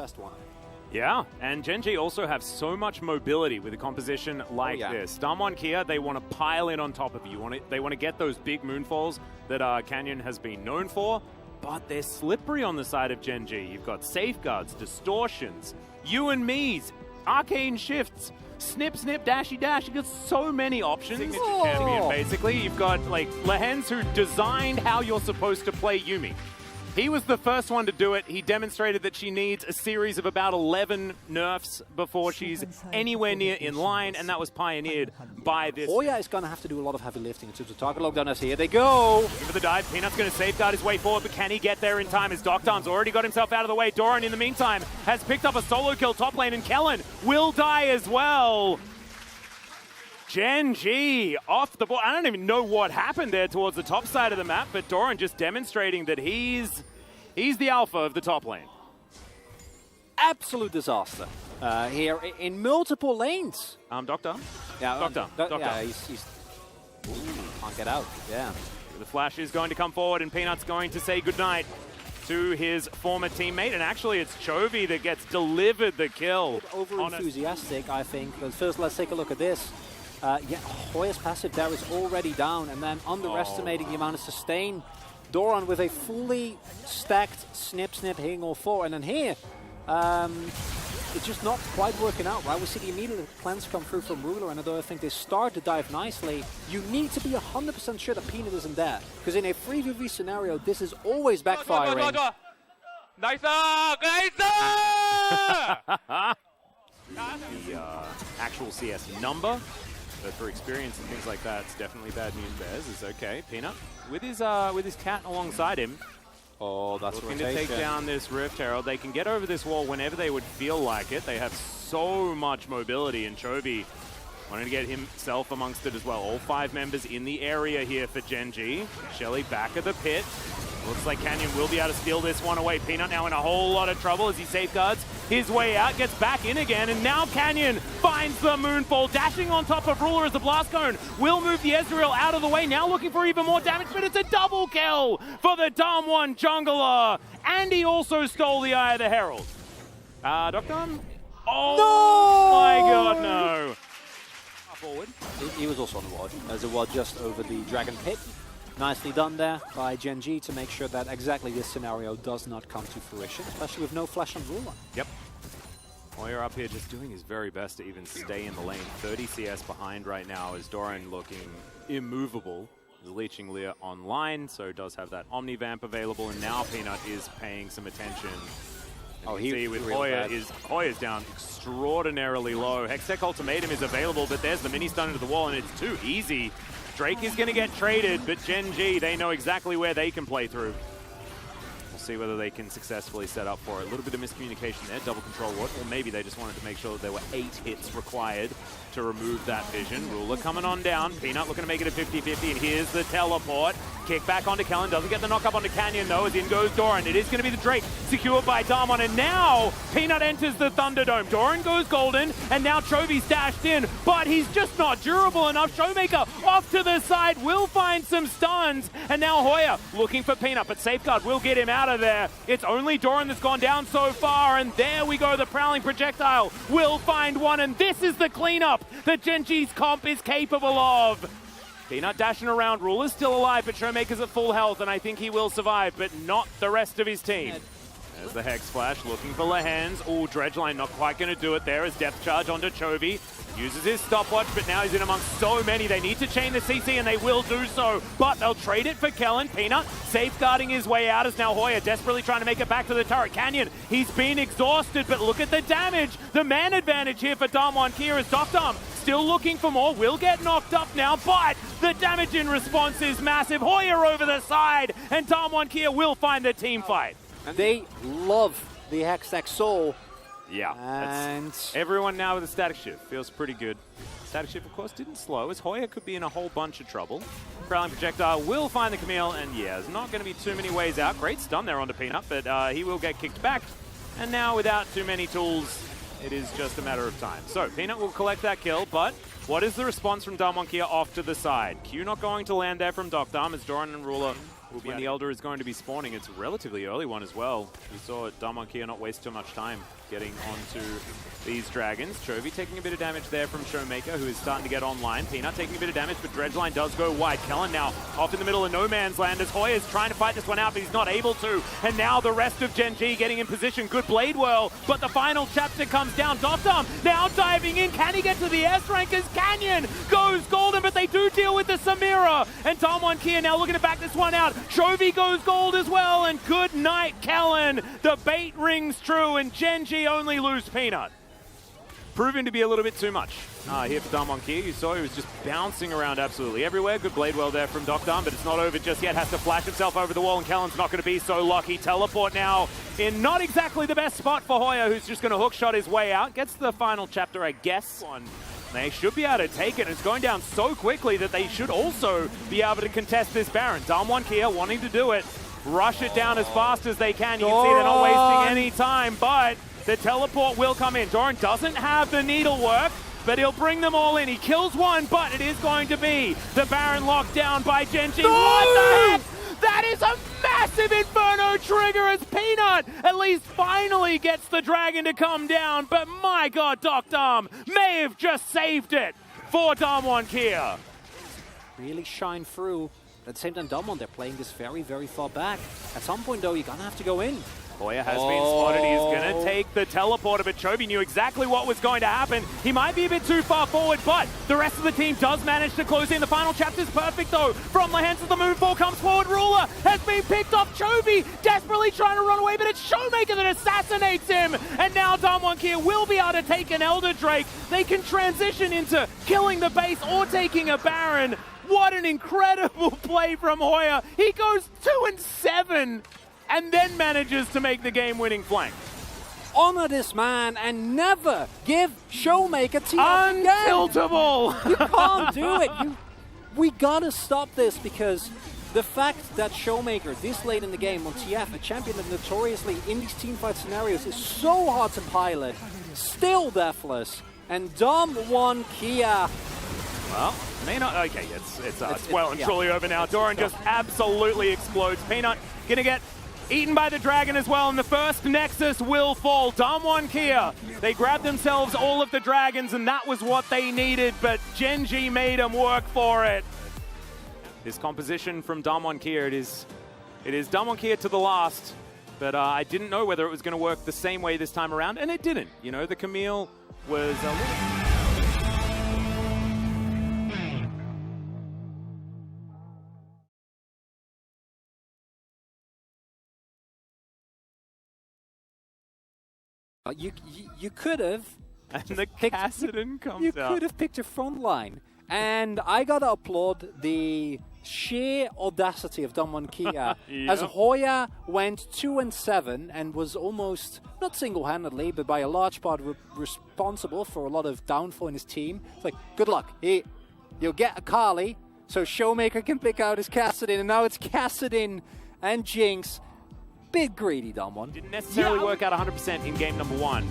best one. Yeah, and Gen G also have so much mobility with a composition like this. Damwon Kia, they want to pile in on top of you. They want to get those big moonfalls that Canyon has been known for, but they're slippery on the side of Gen G. You've got safeguards, distortions, you and me's, arcane shifts, snip, snip, dashy, dash. You've got so many options. Signature champion, basically. You've got, like, Lehens, who designed how you're supposed to play Yuumi. He was the first one to do it. He demonstrated that she needs a series of about 11 nerfs before she's anywhere near in line, and that was pioneered by this. Hoya is going to have to do a lot of heavy lifting in terms of target lockdown as here they go. Looking for the dive. Peanut's going to safeguard his way forward, but can he get there in time as Doctarm's already got himself out of the way? Doran, in the meantime, has picked up a solo kill top lane, and Kellen will die as well. Gen G off the board. I don't even know what happened there towards the top side of the map, but Doran just demonstrating that he's the alpha of the top lane. Absolute disaster here in multiple lanes. Doctor? Yeah, Doctor. Yeah, he's can't get out. Yeah. The flash is going to come forward, and Peanut's going to say goodnight to his former teammate, and actually it's Chovy that gets delivered the kill. Over-enthusiastic, I think, but first let's take a look at this. Yeah, Hoya's passive there is already down, and then underestimating the amount of sustain. Doran with a fully stacked snip hitting all four, and then here, it's just not quite working out, right? We see the immediate cleanse come through from Ruler, and although I think they start to dive nicely, you need to be 100% sure that Peanut isn't there, because in a 3v3 scenario, this is always backfiring. Nice! The actual CS number, but for experience and things like that, it's definitely bad news. Bears is okay. Peanut with his cat alongside him. Oh, that's looking to take down this Rift Herald. They can get over this wall whenever they would feel like it. They have so much mobility, and Chovy wanting to get himself amongst it as well. All 5 members in the area here for Gen G. Shelly back at the pit. Looks like Canyon will be able to steal this one away. Peanut now in a whole lot of trouble as he safeguards his way out, gets back in again, and now Canyon finds the Moonfall, dashing on top of Ruler as the Blast Cone will move the Ezreal out of the way, now looking for even more damage, but it's a double kill for the Damwon jungler, and he also stole the Eye of the Herald. Doctor? Oh no! My god, no. Forward. He was also on the ward. There's a ward just over the Dragon Pit. Nicely done there by Gen G to make sure that exactly this scenario does not come to fruition, especially with no flash on Ruler. Yep. Hoya up here just doing his very best to even stay in the lane. 30 CS behind right now as Doran looking immovable. The Leeching Lear online, so does have that Omni Vamp available, and now Peanut is paying some attention. Oh, he see with Hoya's down extraordinarily low. Hextech Ultimatum is available, but there's the mini stun into the wall, and it's too easy. Drake is going to get traded, but Gen G, they know exactly where they can play through. We'll see whether they can successfully set up for it. A little bit of miscommunication there, double control ward, or maybe they just wanted to make sure that there were 8 hits required to remove that vision. Ruler coming on down, Peanut looking to make it a 50-50, and here's the teleport. Kick back onto Kellen, doesn't get the knock up onto Canyon though, as in goes Doran. It is going to be the Drake, secured by Damwon, and now Peanut enters the Thunderdome. Doran goes golden, and now Chovy's dashed in, but he's just not durable enough. Showmaker off to the side, will find some stuns, and now Hoya looking for Peanut, but Safeguard will get him out of there. It's only Doran that's gone down so far, and there we go, the Prowling Projectile will find one, and this is the cleanup that Gen G's comp is capable of. Peanut dashing around, Ruler's still alive, but Showmaker's at full health, and I think he will survive, but not the rest of his team. There's the Hex Flash, looking for Lehens. Oh, Dredgeline not quite going to do it there as Depth Charge onto Chovy. Uses his stopwatch, but now he's in amongst so many. They need to chain the CC, and they will do so, but they'll trade it for Kellen. Peanut safeguarding his way out as now Hoya desperately trying to make it back to the turret. Canyon, he's been exhausted, but look at the damage. The man advantage here for Damwon Kia as Doctarm still looking for more, will get knocked up now, but the damage in response is massive. Hoya over the side, and Damwon Kia will find the team fight. And they love the Hextech Soul. Yeah, and everyone now with a static shift. Feels pretty good. Static shift, of course, didn't slow, as Hoya could be in a whole bunch of trouble. Prowling Projectile will find the Camille, and yeah, there's not going to be too many ways out. Great stun there onto Peanut, but he will get kicked back. And now, without too many tools, it is just a matter of time. So, Peanut will collect that kill, but what is the response from Damwon Kia off to the side? Q not going to land there from Doctarm as Doran and Ruler when the Elder is going to be spawning. It's a relatively early one as well. We saw Damonkia not waste too much time getting onto these dragons. Chovy taking a bit of damage there from Showmaker, who is starting to get online. Peanut taking a bit of damage, but Dredgeline does go wide. Kellen now off in the middle of no man's land as Hoya is trying to fight this one out, but he's not able to. And now the rest of Gen G getting in position. Good blade whirl, but the final chapter comes down. Dofdom now diving in. Can he get to the S rank as Canyon goes golden, but they do deal with the Samira. And Damonkia now looking to back this one out. Chovy goes gold as well, and good night, Kellen. The bait rings true, and Gen G only lose Peanut. Proving to be a little bit too much here for Damonkia. You saw he was just bouncing around absolutely everywhere. Good blade well there from Dofdom, but it's not over just yet. Has to flash himself over the wall, and Kellen's not going to be so lucky. Teleport now in not exactly the best spot for Hoya, who's just going to hookshot his way out. Gets the final chapter, I guess. They should be able to take it. It's going down so quickly that they should also be able to contest this Baron. Damonkia wanting to do it. Rush it down as fast as they can. You can see they're not wasting any time, but the teleport will come in. Doran doesn't have the needlework, but he'll bring them all in. He kills one, but it is going to be the Baron locked down by Gen G. No! What the heck? That is a massive Inferno trigger as Peanut at least finally gets the dragon to come down. But my God, Dofdom may have just saved it for Damonkia. Really shine through. At the same time, Damwon, they're playing this very, very far back. At some point, though, you're going to have to go in. Hoya has been spotted. He's going to take the teleporter, but Chovy knew exactly what was going to happen. He might be a bit too far forward, but the rest of the team does manage to close in. The final chapter's perfect, though. From the hands of the Moonfall comes forward. Ruler has been picked off. Chovy desperately trying to run away, but it's Showmaker that assassinates him. And now Damonkia will be able to take an Elder Drake. They can transition into killing the base or taking a Baron. What an incredible play from Hoya. He goes 2-7. And then manages to make the game-winning flank. Honor this man and never give Showmaker TF again. Untiltable! You can't do it. We gotta stop this, because the fact that Showmaker this late in the game on TF, a champion that notoriously in these teamfight scenarios is so hard to pilot, still deathless, and Damonkia. Well, may not. Okay, it's well and truly over now. Doran just absolutely explodes. Peanut gonna get eaten by the dragon as well, and the first Nexus will fall. Damonkia, they grabbed themselves all of the dragons, and that was what they needed, but Gen G made them work for it. This composition from Damonkia, it is Damonkia to the last, but I didn't know whether it was going to work the same way this time around, and it didn't. You know, the Camille was a little... You could have. And the Kassadin comes out. You could have picked a front line. And I gotta applaud the sheer audacity of Damonkia. Yep. As Hoya went 2-7 and was almost, not single-handedly, but by a large part responsible for a lot of downfall in his team. It's like, good luck. You'll get a Kali, so Showmaker can pick out his Kassadin, and now it's Kassadin and Jinx. Bit greedy, Damwon. Didn't necessarily work out 100% in game number 1.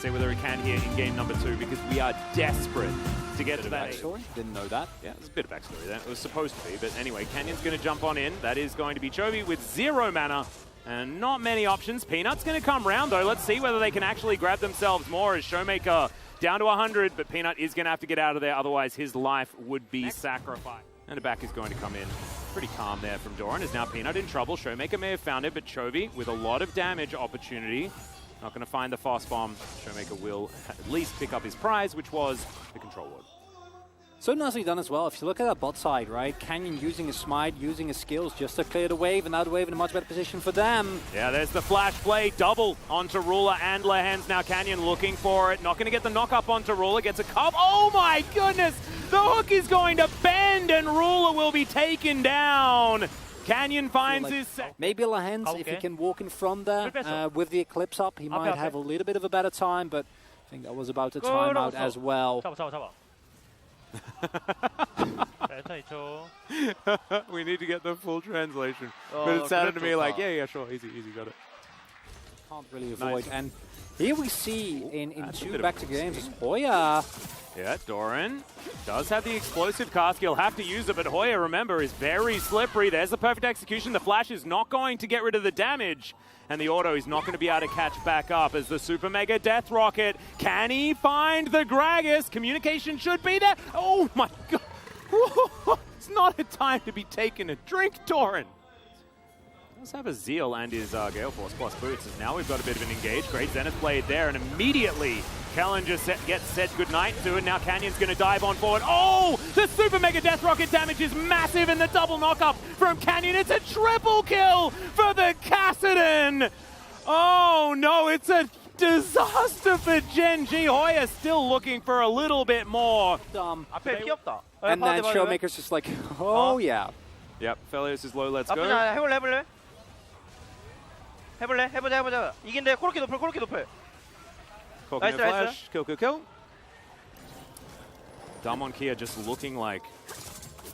See whether it can here in game number 2, because we are desperate to get to that. Backstory? Didn't know that. Yeah, there's a bit of backstory there. It was supposed to be, but anyway, Canyon's going to jump on in. That is going to be Chovy with 0 mana and not many options. Peanut's going to come round, though. Let's see whether they can actually grab themselves more as Showmaker down to 100, but Peanut is going to have to get out of there, otherwise his life would be sacrificed. And the back is going to come in. Pretty calm there from Doran. Is now Peanut in trouble. Showmaker may have found it, but Chovy with a lot of damage opportunity. Not going to find the fast bomb. Showmaker will at least pick up his prize, which was the control ward. So nicely done as well. If you look at that bot side, right? Canyon using his smite, using his skills just to clear the wave, and now the wave in a much better position for them. Yeah, there's the flash play. Double onto Ruler and Lehens. Now Canyon looking for it. Not going to get the knock up onto Ruler. Gets a cup. Oh my goodness! The hook is going to bend, and Ruler will be taken down. Canyon finds his... Maybe Lehens, if he can walk in front there with the Eclipse up, he might have a little bit of a better time, but I think that was about to time out as well. We need to get the full translation. But it sounded to me like, yeah, sure, easy, got it. Can't really avoid. Nice. And here we see in that's a bit two of a back-to-back risk. games, Hoya. Yeah, Doran does have the explosive cast. He'll have to use it, but Hoya, remember, is very slippery. There's the perfect execution. The flash is not going to get rid of the damage, and the auto is not going to be able to catch back up as the Super Mega Death Rocket. Can he find the Gragas? Communication should be there. Oh my god. It's not a time to be taking a drink, Doran. Does have a Zeal and his Gale Force plus boots, as now we've got a bit of an engage. Great Zenith blade there, and immediately Kellen just gets said goodnight to it. Now Canyon's going to dive on forward. Oh, the Super Mega Death Rocket damage is massive, and the double knock-up from Canyon. It's a triple kill for the Kassadin. Oh no, it's a disaster for Gen G. Hoya still looking for a little bit more. 앞에 피 없다. And then Showmaker's just like, oh yeah. Yep, Felios is low, let's go. 나쁘지 않아. 해볼래? 이긴데 코르키 노플. Corking Nice, a nice, flash, kill. Damwon Kia just looking like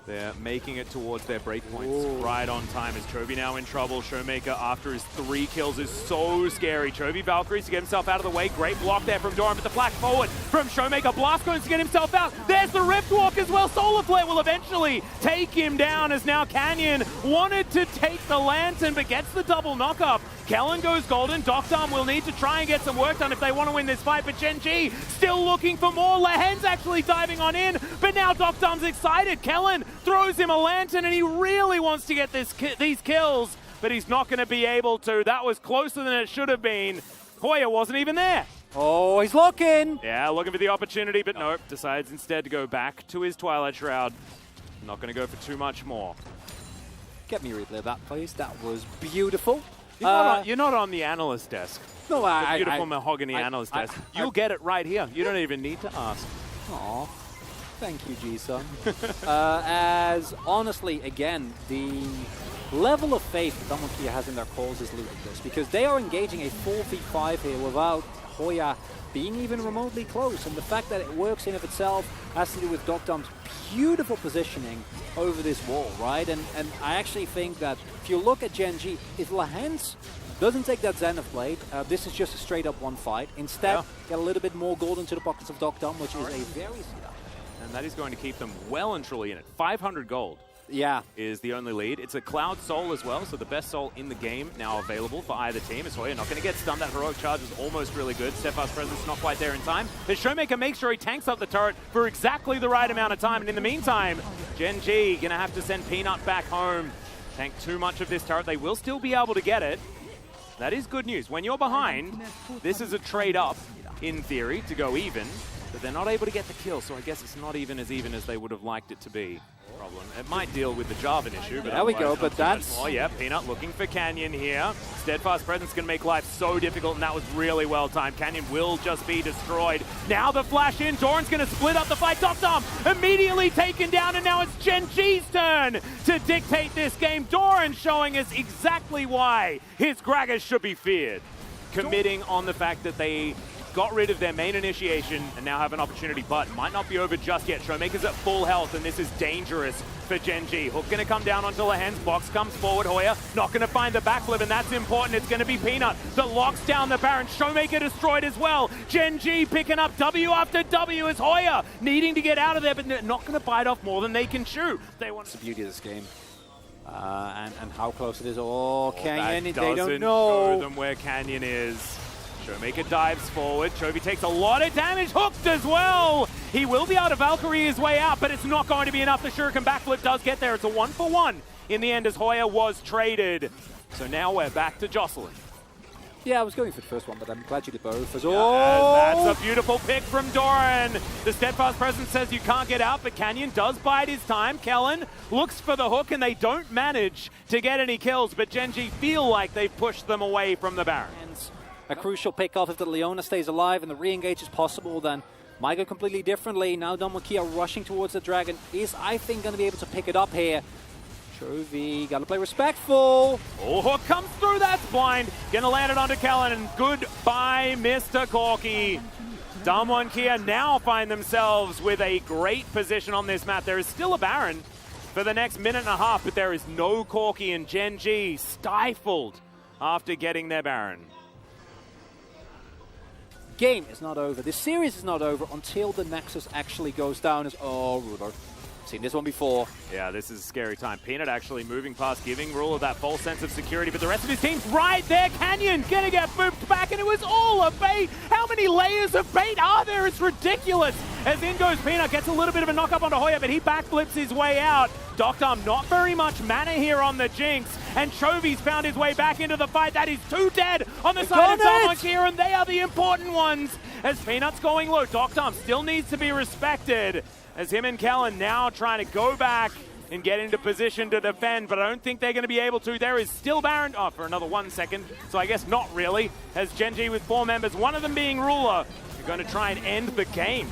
they're making it towards their breakpoints right on time. As Chovy now in trouble. Showmaker, after his 3 kills, is so scary. Chovy Valkyries to get himself out of the way. Great block there from Doran, but the flash forward from Showmaker. Blast goes to get himself out. There's the Rift Walk as well. Solar Flare will eventually take him down, as now Canyon wanted to take the Lantern, but gets the double knock-up. Kellen goes golden. Doctarm will need to try and get some work done if they want to win this fight, but Gen G still looking for more. Lehen's actually diving on in, but now Doctarm's excited. Kellen throws him a Lantern, and he really wants to get these kills, but he's not going to be able to. That was closer than it should have been. Hoya wasn't even there. Oh, he's looking. Yeah, looking for the opportunity, but nope. Decides instead to go back to his Twilight Shroud. Not going to go for too much more. Get me a replay of that, please. That was beautiful. You're not on the analyst desk. No, The beautiful mahogany analyst desk. You'll get it right here. You don't even need to ask. Aw, thank you, G-Sun. As honestly, again, the level of faith that Damwon Kia has in their calls is ludicrous, because they are engaging a 4v5 here without Hoya being even remotely close, and the fact that it works in of itself has to do with Doctarm's beautiful positioning over this wall, right? And I actually think that if you look at Gen G, if Lehens doesn't take that Zenith Blade, this is just a straight up one fight. Instead, get a little bit more gold into the pockets of Doctarm, which is a very... And that is going to keep them well and truly in it. 500 gold. Yeah. Is the only lead. It's a Cloud Soul as well, so the best soul in the game now available for either team. As Hoya not going to get stunned. That heroic charge is almost really good. Steadfast presence not quite there in time. But Showmaker makes sure he tanks up the turret for exactly the right amount of time. And in the meantime, Gen G going to have to send Peanut back home. Tank too much of this turret. They will still be able to get it. That is good news. When you're behind, this is a trade up, in theory, to go even. But they're not able to get the kill, so I guess it's not even as they would have liked it to be. Problem. It might deal with the Jarvan issue, but there we go, but that's... Oh yeah, Peanut looking for Canyon here. Steadfast presence going to make life so difficult, and that was really well timed. Canyon will just be destroyed. Now the flash in, Doran's going to split up the fight. Doctarm immediately taken down, and now it's Gen G's turn to dictate this game. Doran showing us exactly why his Gragas should be feared. Committing on the fact that they got rid of their main initiation and now have an opportunity, but might not be over just yet. Showmaker's at full health, and this is dangerous for Gen G. Hook going to come down onto Lehen's. Box comes forward. Hoya not going to find the backflip, and that's important. It's going to be Peanut that locks down the Baron. Showmaker destroyed as well. Gen G picking up W after W as Hoya needing to get out of there, but they're not going to bite off more than they can chew. They want the beauty of this game. And how close it is. Oh, Canyon, that they don't know. Show them where Canyon is. Showmaker dives forward. Chovy takes a lot of damage. Hooked as well. He will be able to Valkyrie his way out, but it's not going to be enough. The Shuriken backflip does get there. It's a 1-for-1 in the end as Hoya was traded. So now we're back to Jocelyn. Yeah, I was going for the first one, but I'm glad you did both. That's a beautiful pick from Doran. The Steadfast presence says you can't get out, but Canyon does bide his time. Kellen looks for the hook, and they don't manage to get any kills, but Gen G feel like they've pushed them away from the Baron. A crucial pick-off. If the Leona stays alive and the re-engage is possible, then might go completely differently. Now Damwon Kia rushing towards the Dragon is, I think, going to be able to pick it up here. Chovy, got to play respectful. Oh, hook comes through, that's blind. Gonna land it onto Kellen, and goodbye, Mr. Corky. Damwon Kia now find themselves with a great position on this map. There is still a Baron for the next minute and a half, but there is no Corky, and Gen G stifled after getting their Baron. game is not over. This series is not over until the Nexus actually goes down. Oh, Ruler. Seen this one before. Yeah, this is a scary time. Peanut actually moving past, giving Ruler that false sense of security, but the rest of his team's right there. Canyon gonna get moved back, and it was all a bait. How many layers of bait are there? It's ridiculous. As in goes Peanut, gets a little bit of a knock up onto Hoya, but he backflips his way out. Doctom, not very much mana here on the Jinx, and Chovy's found his way back into the fight. That is 2 dead on the side of Domon here, and they are the important ones. As Peanut's going low, Doctom still needs to be respected. As him and Kellen now trying to go back and get into position to defend, but I don't think they're going to be able to. There is still Baron, for another 1 second, so I guess not really, as Gen G with 4 members, one of them being Ruler, are going to try and end the game.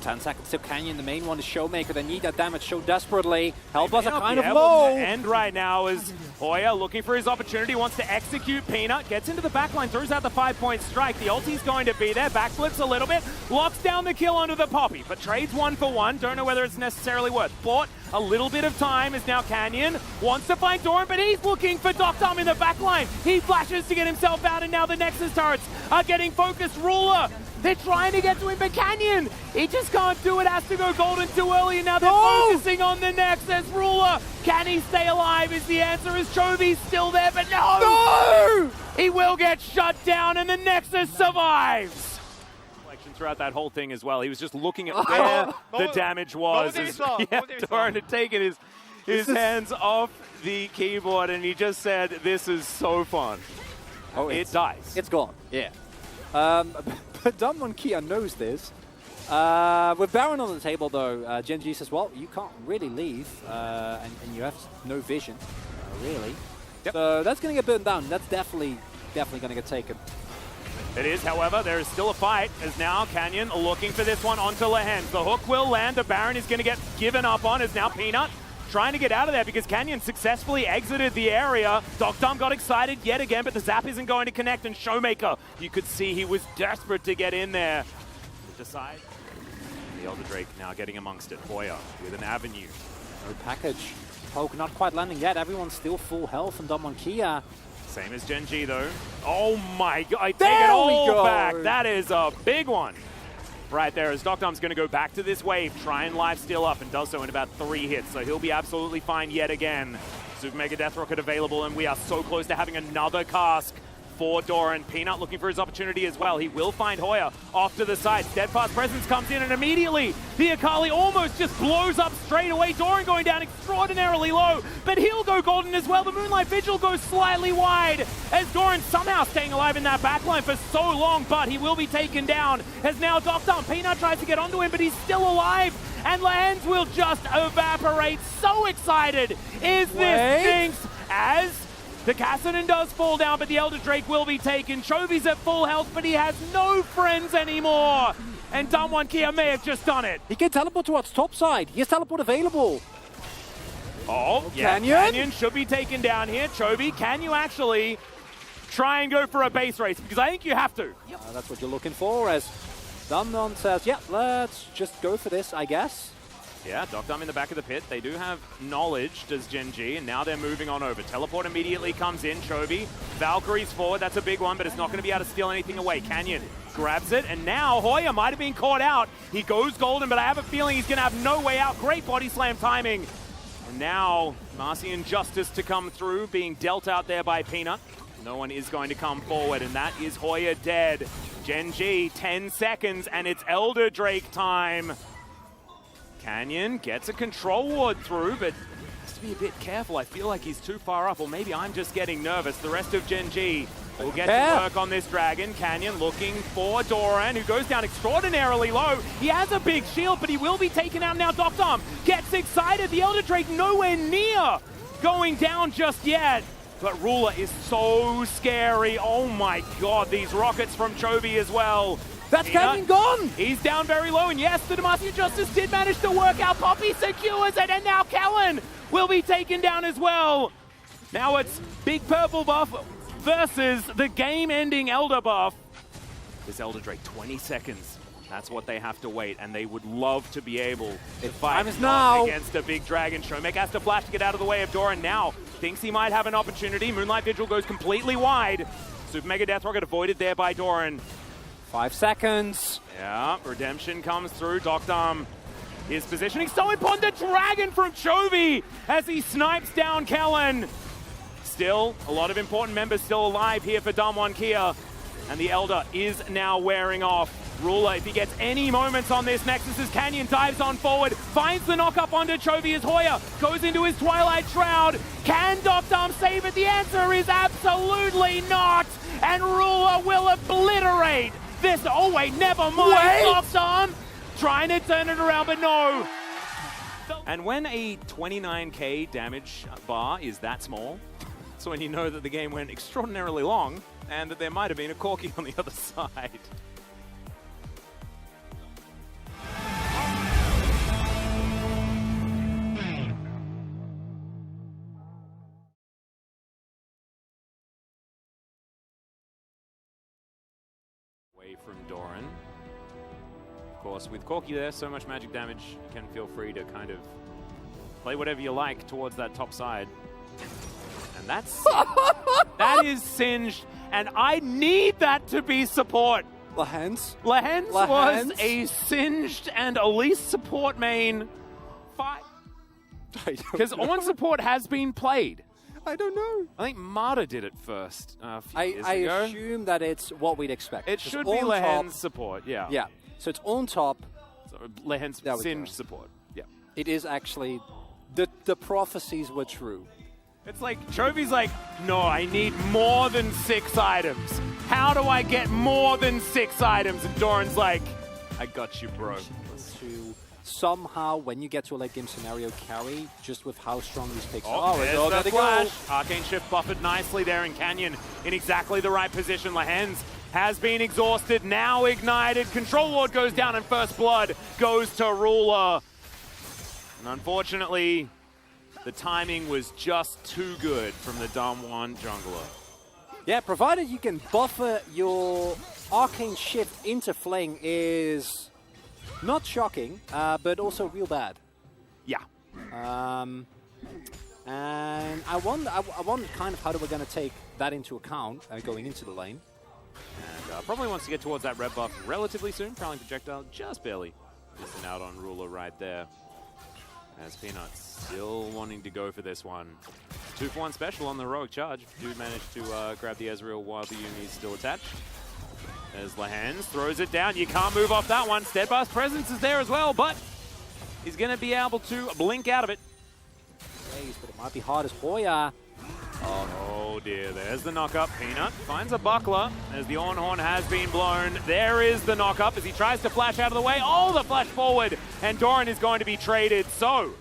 10 seconds to Canyon, the main one is Showmaker. They need that damage so desperately. Health bars are kind of Able low. to end right now is Hoya looking for his opportunity, wants to execute Peanut, gets into the backline, throws out the 5-point strike. The ulti's going to be there, backflips a little bit, locks down the kill onto the Poppy, but trades 1 for 1. Don't know whether it's necessarily worth. Bought a little bit of time is now Canyon, wants to find Doran, but he's looking for Doctom in the backline. He flashes to get himself out, and now the Nexus turrets are getting focused. Ruler, they're trying to get to him, but Canyon, he just can't do it, has to go golden too early, and now they're focusing on the Nexus. Ruler, can he stay alive is the answer, as Chovy's still there, but no! He will get shut down, and the Nexus survives. Throughout that whole thing as well, he was just looking at where the damage was. Doran had taken his hands off the keyboard, and he just said, "This is so fun." Oh, it dies. It's gone. Yeah. But Damwon Kia knows this. With Baron on the table, though, Gen G says, well, you can't really leave, and you have no vision, really. Yep. So that's going to get burned down. That's definitely going to get taken. It is, however, there is still a fight, as now Canyon looking for this one onto Lehens. The hook will land, the Baron is going to get given up on, as now Peanut trying to get out of there because Canyon successfully exited the area. Doctom got excited yet again, but the zap isn't going to connect, and Showmaker, you could see he was desperate to get in there. Decide. The Elder Drake now getting amongst it. Hoya with an avenue. No package. Poke not quite landing yet. Everyone's still full health from Damwon Kia. Same as Gen G though. Oh my god, I take it all back. That is a big one. Right there, as Doctom's going to go back to this wave, try and lifesteal up, and does so in about 3 hits, so he'll be absolutely fine yet again. Super Mega Death Rocket available, and we are so close to having another cask for Doran. Peanut looking for his opportunity as well. He will find Hoya off to the side. Steadfast Presence comes in, and immediately the Akali almost just blows up straight away. Doran going down extraordinarily low, but he'll go golden as well. The Moonlight Vigil goes slightly wide, as Doran somehow staying alive in that backline for so long, but he will be taken down, as now Doctom. Peanut tries to get onto him, but he's still alive, and Lehens will just evaporate. So excited is this Jinx, as the Kassadin does fall down, but the Elder Drake will be taken. Chovy's at full health, but he has no friends anymore. And Damwon Kia may have just done it. He can teleport towards top side. He has teleport available. Oh, yeah, Canyon should be taken down here. Chovy, can you actually try and go for a base race? Because I think you have to. That's what you're looking for, as Damwon says, yeah, let's just go for this, I guess. Yeah, Doctom in the back of the pit. They do have knowledge, does Gen G, and now they're moving on over. Teleport immediately comes in. Chovy, Valkyrie's forward. That's a big one, but it's not going to be able to steal anything away. Canyon grabs it, and now Hoya might have been caught out. He goes golden, but I have a feeling he's going to have no way out. Great body slam timing. And now Marcian Justice to come through, being dealt out there by Peanut. No one is going to come forward, and that is Hoya dead. Gen G, 10 seconds, and it's Elder Drake time. Canyon gets a control ward through, but has to be a bit careful. I feel like he's too far up, or maybe I'm just getting nervous. The rest of Gen G will get to work on this dragon. Canyon looking for Doran, who goes down extraordinarily low. He has a big shield, but he will be taken out now. Doctom gets excited. The Elder Drake nowhere near going down just yet. But Ruler is so scary. Oh my god, these rockets from Chovy as well. That's Canyon gone! He's down very low, and yes, the Demacia Justice did manage to work out. Poppy secures it, and now Kellen will be taken down as well. Now it's Big Purple buff versus the game-ending Elder buff. This Elder Drake, 20 seconds. That's what they have to wait, and they would love to be able to fight now against a big dragon. Shomek has to flash to get out of the way of Doran now. Thinks he might have an opportunity. Moonlight Vigil goes completely wide. Super Mega Death Rocket avoided there by Doran. 5 seconds. Yeah, redemption comes through. Dokdam, his positioning so important. The dragon from Chovy as he snipes down Kellen. Still, a lot of important members still alive here for Damwon Kia. And the Elder is now wearing off. Ruler, if he gets any moments on this Nexus, as Canyon dives on forward, finds the knock-up onto Chovy as Hoya goes into his Twilight Shroud. Can Dokdam save it? The answer is absolutely not. And Ruler will obliterate this. Oh wait, never mind. Dokdam trying to turn it around, but no. And when a 29k damage bar is that small, so when you know that the game went extraordinarily long and that there might have been a Corki on the other side. Away from Doran. Of course, with Corki there, so much magic damage, you can feel free to kind of play whatever you like towards that top side. And that's that is singed, and I need that to be support. Lehens was a singed and Elise support main fight. Because on support has been played. I don't know. I think Marta did it first a few years I ago. assume that it's what we'd expect. It should be Lehen's support, yeah. Yeah, so it's on top. So Lehen's singed support, yeah. It is actually, the prophecies were true. It's like, Chovy's like, no, I need more than 6 items. How do I get more than 6 items? And Doran's like, I got you, bro. To somehow, when you get to a late game scenario, carry just with how strong these picks Oh, are. there's the flash. Arcane Shift buffered nicely there in Canyon in exactly the right position. Lehens has been exhausted, now ignited. Control Ward goes down and First Blood goes to Ruler. And unfortunately, the timing was just too good from the Damwon jungler. Yeah, provided you can buffer your Arcane Shift into Fling is not shocking, but also real bad. Yeah. And I wonder kind of how we're going to take that into account going into the lane. And probably wants to get towards that red buff relatively soon. Prowling Projectile just barely missing out on Ruler right there. As Peanut still wanting to go for this one. 2-for-1 special on the heroic charge. Do manage to grab the Ezreal while the Yuumi is still attached. There's Lehens, throws it down. You can't move off that one. Steadfast Presence is there as well, but he's going to be able to blink out of it. But it might be hard as Hoya. Oh dear, there's the knock-up. Peanut finds a buckler as the Ornhorn has been blown. There is the knock-up as he tries to flash out of the way. Oh, the flash forward, and Doran is going to be traded. So,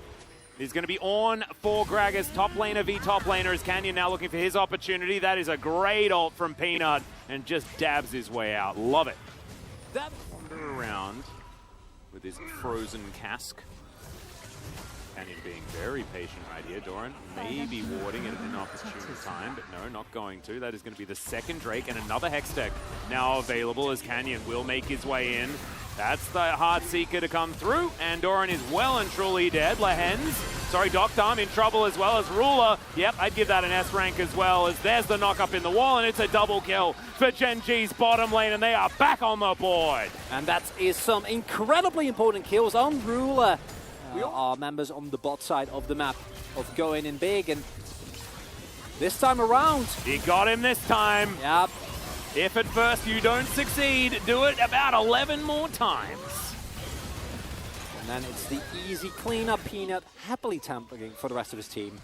he's going to be on for Gragas, top laner v top laner, as Canyon now looking for his opportunity. That is a great ult from Peanut, and just dabs his way out. Love it. That wander around with his frozen cask. Canyon being very patient right here. Doran maybe warding it at an opportune time, but no, not going to. That is going to be the second Drake and another Hextech now available as Canyon will make his way in. That's the Heartseeker to come through, and Doran is well and truly dead. Dokdam in trouble as well as Ruler. Yep, I'd give that an S rank as well, as there's the knock up in the wall, and it's a double kill for Gen G's bottom lane, and they are back on the board. And that is some incredibly important kills on Ruler. We are members on the bot side of the map of going in big, and this time around, He got him this time. Yep. If at first you don't succeed, do it about 11 more times. And then it's the easy cleanup. Peanut happily tampering for the rest of his team.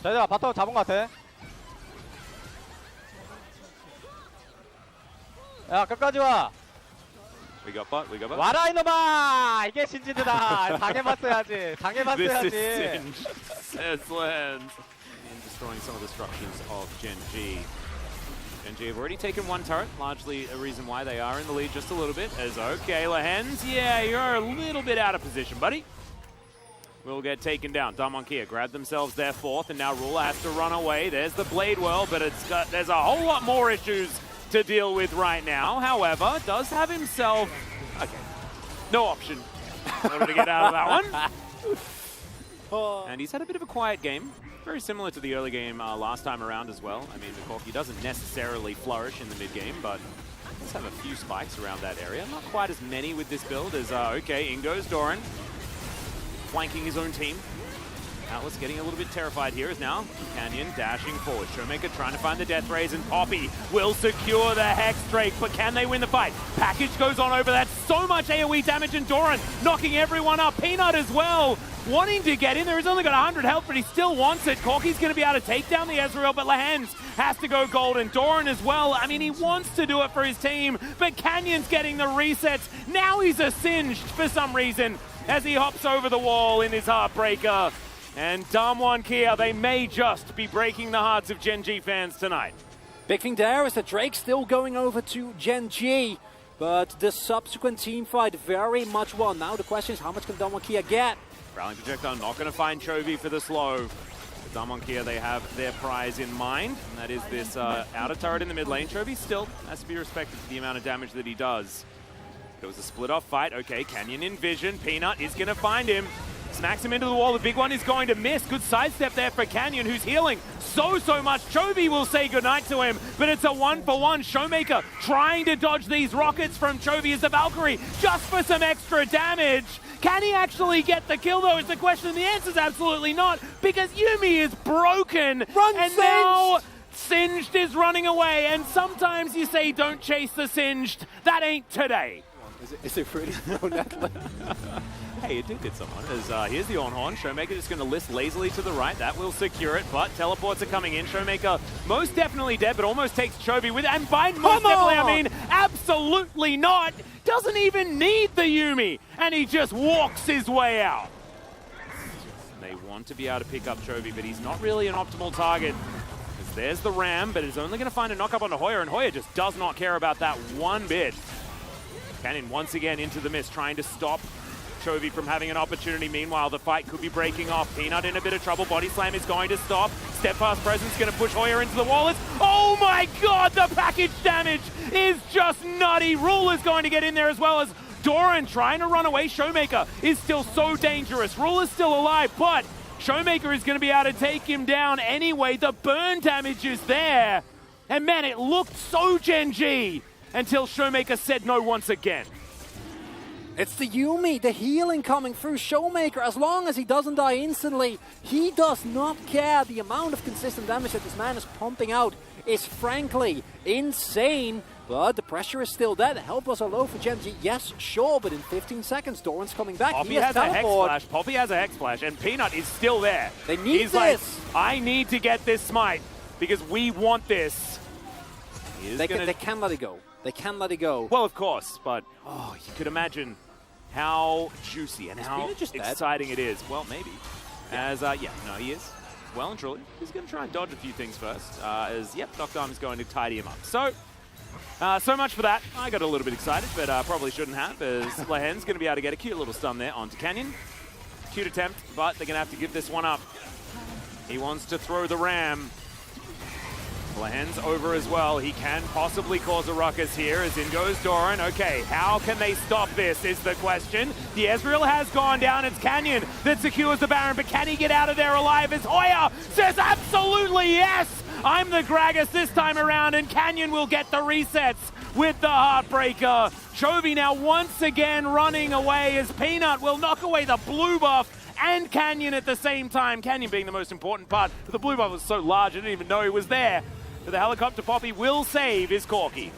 자, 얘들아 바텀 잡은 것 같아. 야, 끝까지 와. We got bot. 와라 이놈아! 이게 신지드다. 당해봤어야지. This is Singe, says Lens. And destroying some of the structures of Gen G. Gen G have already taken one turret, largely a reason why they are in the lead just a little bit. As okay, Lehens, yeah, you're a little bit out of position, buddy. Will get taken down. Damwon Kia grab themselves their fourth, and now Ruler has to run away. There's the Blade Whirl, but there's a whole lot more issues to deal with right now. However, does have himself no option in order to get out of that one. And he's had a bit of a quiet game, very similar to the early game last time around as well. I mean, the Corki doesn't necessarily flourish in the mid game, but does have a few spikes around that area. Not quite as many with this build as, okay, in goes Doran. Flanking his own team. Atlas getting a little bit terrified here is now Canyon dashing forward. Showmaker trying to find the death rays, and Poppy will secure the Hex Drake, but can they win the fight? Package goes on over that. So much AoE damage, and Doran knocking everyone up. Peanut as well, wanting to get in there. He's only got 100 health, but he still wants it. Corky's going to be able to take down the Ezreal, but Lehens has to go golden. Doran as well. I mean, he wants to do it for his team, but Canyon's getting the resets. Now he's a singed for some reason as he hops over the wall in his Heartbreaker. And Damwon Kia, they may just be breaking the hearts of Gen G fans tonight. Big thing there is that Drake's still going over to Gen G, but the subsequent team fight very much won. Now the question is, how much can Damwon Kia get? Rallying Projectile not going to find Chovy for the slow. For Damwon Kia, they have their prize in mind, and that is this outer turret in the mid lane. Chovy still has to be respected for the amount of damage that he does. It was a split-off fight. Okay, Canyon in vision. Peanut is going to find him. Smacks him into the wall. The big one is going to miss. Good sidestep there for Canyon, who's healing so much. Chovy will say goodnight to him, but it's a 1-for-1. Showmaker trying to dodge these rockets from Chovy as the Valkyrie, just for some extra damage. Can he actually get the kill, though, is the question. The answer is absolutely not, because Yuumi is broken. Now Singed is running away, and sometimes you say don't chase the Singed. That ain't today. Is it really no net? Hey, it did hit someone. As here's the on-horn. Showmaker just going to list lazily to the right. That will secure it, but teleports are coming in. Showmaker most definitely dead, but almost takes Chovy with it. And by most definitely, I mean absolutely not. Doesn't even need the Yuumi, and he just walks his way out. They want to be able to pick up Chovy, but he's not really an optimal target. There's the Ram, but it's only going to find a knock-up onto Hoyer, and Hoyer just does not care about that one bit. Canyon once again into the mist, trying to stop Chovy from having an opportunity. Meanwhile, the fight could be breaking off. Peanut in a bit of trouble. Body Slam is going to stop. Steadfast Presence going to push Hoyer into the wall. Oh my god, the package damage is just nutty. Rule is going to get in there as well as Doran trying to run away. Showmaker is still so dangerous. Rule is still alive, but Showmaker is going to be able to take him down anyway. The burn damage is there. And man, it looked so Gen G until Showmaker said no once again. It's the Yuumi, the healing coming through Showmaker. As long as he doesn't die instantly, he does not care. The amount of consistent damage that this man is pumping out is frankly insane. But the pressure is still there. The health was low for Gen G. Yes, sure, but in 15 seconds, Doran's coming back. Poppy has a Hex Flash. Poppy has a Hex Flash, and Peanut is still there. They need He's this. Like, I need to get this smite because we want this. They can let it go. They can let it go. Well, of course, but you could imagine how juicy and how exciting it is. Well, maybe. Yeah. He is. Well and truly. He's going to try and dodge a few things first. Dr. Arm is going to tidy him up. So much for that. I got a little bit excited, but probably shouldn't have, as Lehen's going to be able to get a cute little stun there onto Canyon. Cute attempt, but they're going to have to give this one up. He wants to throw the Ram. Lehen's over as well. He can possibly cause a ruckus here, as in goes Doran. Okay, how can they stop this is the question. The Ezreal has gone down. It's Canyon that secures the Baron, but can he get out of there alive? As Hoyer says absolutely yes! I'm the Gragas this time around, and Canyon will get the resets with the Heartbreaker. Chovy now once again running away as Peanut will knock away the blue buff and Canyon at the same time. Canyon being the most important part, but the blue buff was so large I didn't even know he was there. But the helicopter Poppy will save his Corky.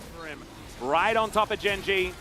Right on top of Gen G.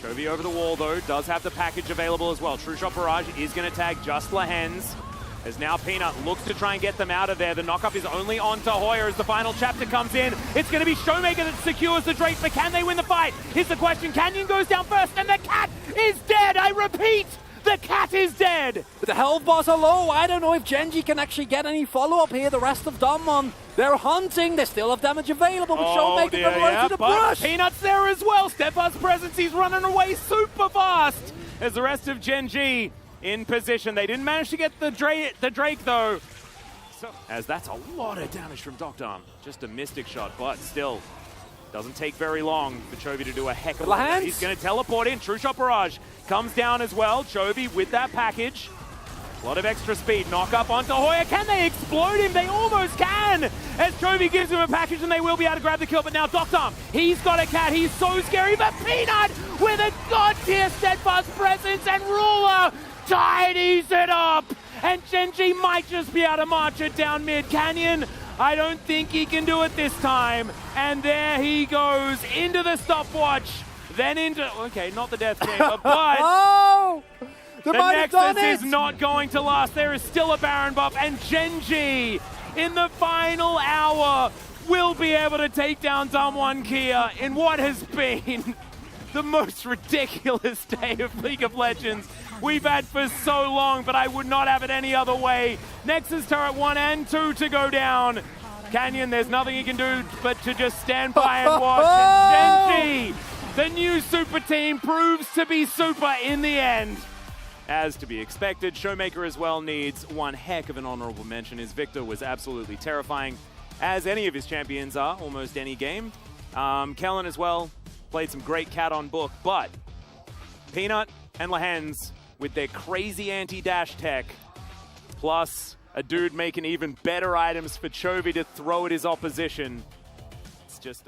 Chovy over the wall though, does have the package available as well. True Shot Barrage is going to tag just Lehens. As now Peanut looks to try and get them out of there. The knockup is only onto Hoyer as the final chapter comes in. It's going to be Showmaker that secures the Drake, but can they win the fight? Here's the question. Canyon goes down first, and the cat is dead. I repeat, the cat is dead. But the health bars are low. I don't know if Gen G can actually get any follow-up here. The rest of Damwon, they're hunting. They still have damage available, but Showmaker got away to the brush. Peanut's there as well. Steadfast Presence, he's running away super fast. As the rest of Gen G in position. They didn't manage to get the Drake though. So, as that's a lot of damage from Dr. Just a Mystic shot, but still doesn't take very long for Chovy to do a heck of a lot. He's going to teleport in. True Shot Barrage comes down as well. Chovy with that package. A lot of extra speed. Knock up onto Hoya. Can they explode him? They almost can. As Chovy gives him a package and they will be able to grab the kill. But now Doctor, he's got a cat. He's so scary. But Peanut with a god-tier steadfast presence and Ruler tidies it up. And Genji might just be able to march it down mid. Canyon, I don't think he can do it this time. And there he goes into the stopwatch. Then into, okay, not the Death Chamber, but Oh! the Nexus is not going to last. There is still a Baron buff, and Genji in the final hour will be able to take down Damwon Kia in what has been the most ridiculous day of League of Legends we've had for so long, but I would not have it any other way. Nexus turret 1 and 2 to go down. Canyon, there's nothing he can do but to just stand by and watch. And Genji, the new super team, proves to be super in the end. As to be expected, Showmaker as well needs one heck of an honorable mention. His Victor was absolutely terrifying, as any of his champions are, almost any game. Kellen as well played some great cat on book, but Peanut and Lehens with their crazy anti-dash tech, plus a dude making even better items for Chovy to throw at his opposition. It's just...